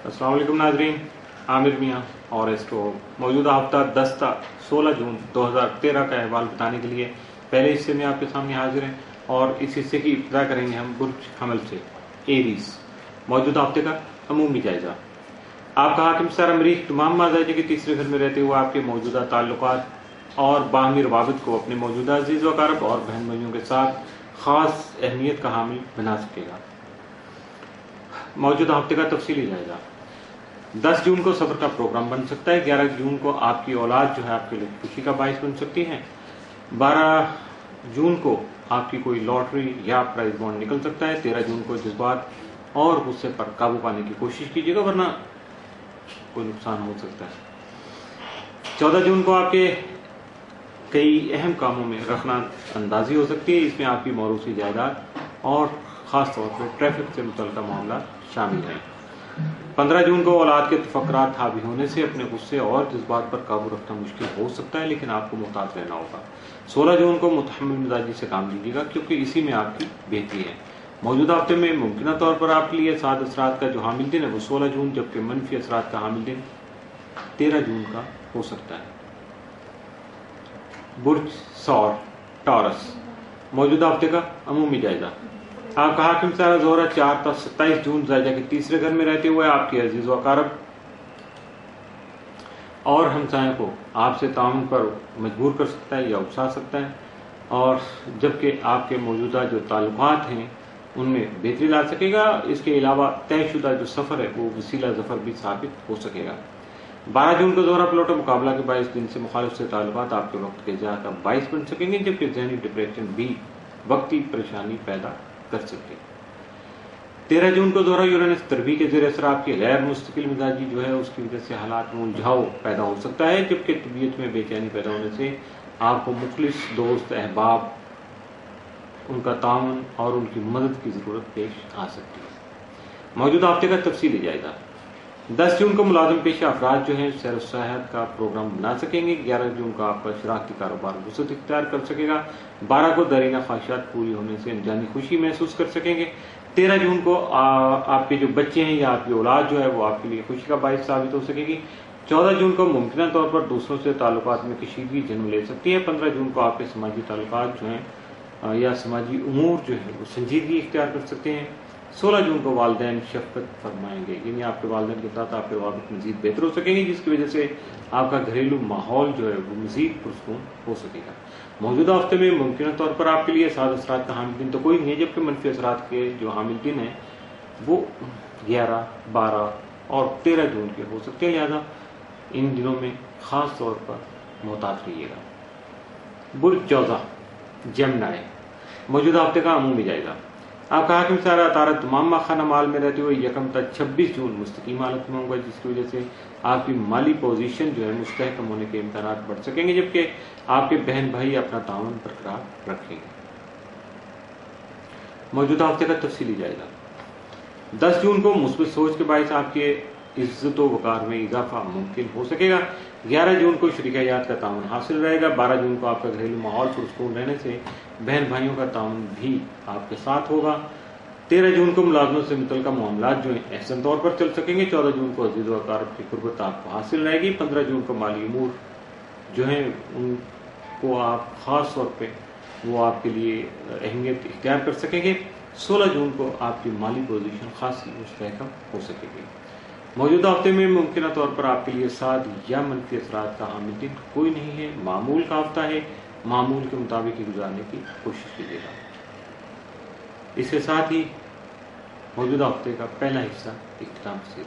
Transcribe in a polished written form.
अस्सलाम वालेकुम नाजरीन, आमिर मियाँ और एस्ट्रो मौजूदा हफ्ता 16 जून 2013 का अहवाल बताने के लिए पहले हिस्से में आपके सामने हाजिर हैं और इस हिस्से की इब्तिदा करेंगे हम बुर्ज हमल से। एरीज मौजूदा हफ्ते का अमूमी जायजा। आपका हाकिम सर मरीख तमाम माजाजी के तीसरे घर में रहते हुए आपके मौजूदा ताल्लुकात और बाहमी रवाबित को अपने मौजूदा अजीज़ व अकारब और बहन भाइयों के साथ ख़ास अहमियत का हामिल बना सकेगा। मौजूदा हफ्ते का तफसीली जायजा। 10 जून को सफर का प्रोग्राम बन सकता है। 11 जून को आपकी औलाद जो है आपके लिए खुशी का बाइस बन सकती है। 12 जून को आपकी कोई लॉटरी या प्राइज बॉन्ड निकल सकता है। 13 जून को जज्बात और गुस्से पर काबू पाने की कोशिश कीजिएगा वरना कोई नुकसान हो सकता है। 14 जून को आपके कई अहम कामों में रखना अंदाजी हो सकती है। इसमें आपकी मौरूसी जायदाद और खास तौर पर ट्रैफिक से मुतल्लिका मामला शामिल है। 15 जून को औलाद के तफक्कुरात हावी होने से अपने गुस्से और जज्बात पर काबू रखना मुश्किल हो सकता है, लेकिन आपको मुहतात रहना होगा। 16 जून को मुतहम्मिल मिजाजी से काम लीजिएगा क्योंकि इसी में आपकी बेहतरी है। मौजूदा हफ्ते में मुमकिन तौर पर आपके लिए साद असरात का जो हामिल दिन है वो 16 जून, जबकि मनफी असरात का हामिल दिन 13 जून का हो सकता है। बुर्ज सौर टॉरस मौजूदा हफ्ते का अमूमी जायजा। आपका हाकिम सारा जोहरा 4 ta 27 जून जायजा के तीसरे घर में रहते हुए आपके अजीज व अकारब और हमसायों को आपसे ताउन पर मजबूर कर सकता है या उकसा सकता है, और जबकि आपके मौजूदा जो ताल्लुकात हैं उनमें बेहतरी ला सकेगा। इसके अलावा तयशुदा जो सफ़र है वो वसीला ज़फ़र भी साबित हो सकेगा। 12 जून को दोहरा पलटा मुकाबला के बाइस दिन से मुखालिफ से ताल्लुकात आपके वक्त के ज़िया का बाइस बन सकेंगे, जबकि ज़हनी डिप्रेशन भी वक्ती परेशानी पैदा कर सकते। 13 जून को दोहरा यूरेनस तरबी के ज़ेर असर आपकी गैर मुस्तकिल मिजाजी जो है उसकी वजह से हालात में उलझाव पैदा हो सकता है, जबकि तबीयत में बेचैनी पैदा होने से आपको मुखलिस दोस्त अहबाब उनका ताउन और उनकी मदद की ज़रूरत पेश आ सकती है। मौजूदा हफ्ते का तफसीली जायजा। 10 जून को मुलाजिम पेशा अफराद जो है सैर सयाहत का प्रोग्राम बना सकेंगे। 11 जून को आपका शराकती कारोबार वसअत इख्तियार कर सकेगा। 12 को दरीना ख्वाहिशात पूरी होने से अनजानी खुशी महसूस कर सकेंगे। 13 जून को आपके जो बच्चे हैं या आपकी औलाद जो है वो आपके लिए खुशी का बाइस साबित हो सकेगी। 14 जून को मुमकिन तौर पर दूसरों से ताल्लुकात में कशीदगी जन्म ले सकती है। 15 जून को आपके समाजी ताल्लुकात जो हैं या समाजी उमूर जो है वो संजीदगी इख्तियार कर सकते हैं। 16 जून को वालिदैन शफकत फरमाएंगे, यानी आपके वालिदैन के साथ आपके रवाबित मजीद बेहतर हो सकेंगे, जिसकी वजह से आपका घरेलू माहौल जो है वो मजीद पुरसकून हो सकेगा। मौजूदा हफ्ते में मुमकिन तौर पर आपके लिए साद असरात का हामिल दिन तो कोई नहीं है, जबकि मनफी असरात के जो हामिल दिन है वो 11, 12 और 13 जून के हो सकते हैं, लिहाजा इन दिनों में खास तौर पर मोहतात रहिएगा। बुर्ज जौज़ा जेमिनी मौजूदा हफ्ते का अमूमी जायजा। आपका हाकिम सारा तारक तमाम खाना माल में रहते हुए 1 तक 26 जून मुस्तकीम हालत में होगा, जिसकी वजह से आपकी माली पोजीशन जो है मुस्तहकम होने के इम्कानात बढ़ सकेंगे, जबकि आपके बहन भाई अपना ताउन बरकरार रखेंगे। मौजूदा हफ्ते का तफसीली जायजा। 10 जून को मुस्बित सोच के बायस आपके इज्जत व वकार में इजाफा मुमकिन हो सकेगा। 11 जून को शरीक हयात का ताउन हासिल रहेगा। 12 जून को आपका घरेलू माहौल पुरसकून रहने से बहन भाइयों का ताउन भी आपके साथ होगा। 13 जून को मुलाजमों से मुतल्लिका मामलात जो हैं अहसन तौर पर चल सकेंगे। 14 जून को अजीज़ व अकारब की कुर्बत आपको हासिल रहेगी। 15 जून को माली उमूर जो हैं उनको आप खास तौर पर वो आपके लिए अहमियत इख्तियार कर सकेंगे। 16 जून को आपकी माली पोजीशन खासी मुस्तहकम हो सकेगी। मौजूदा हफ्ते में मुमकिन तौर पर आपके लिए साद या मनफी असरात का हामिल दिन कोई नहीं है। मामूल का हफ्ता है, मामूल के मुताबिक ही गुजारने की कोशिश कीजिएगा। इसके साथ ही मौजूदा हफ्ते का पहला हिस्सा इख्तिताम से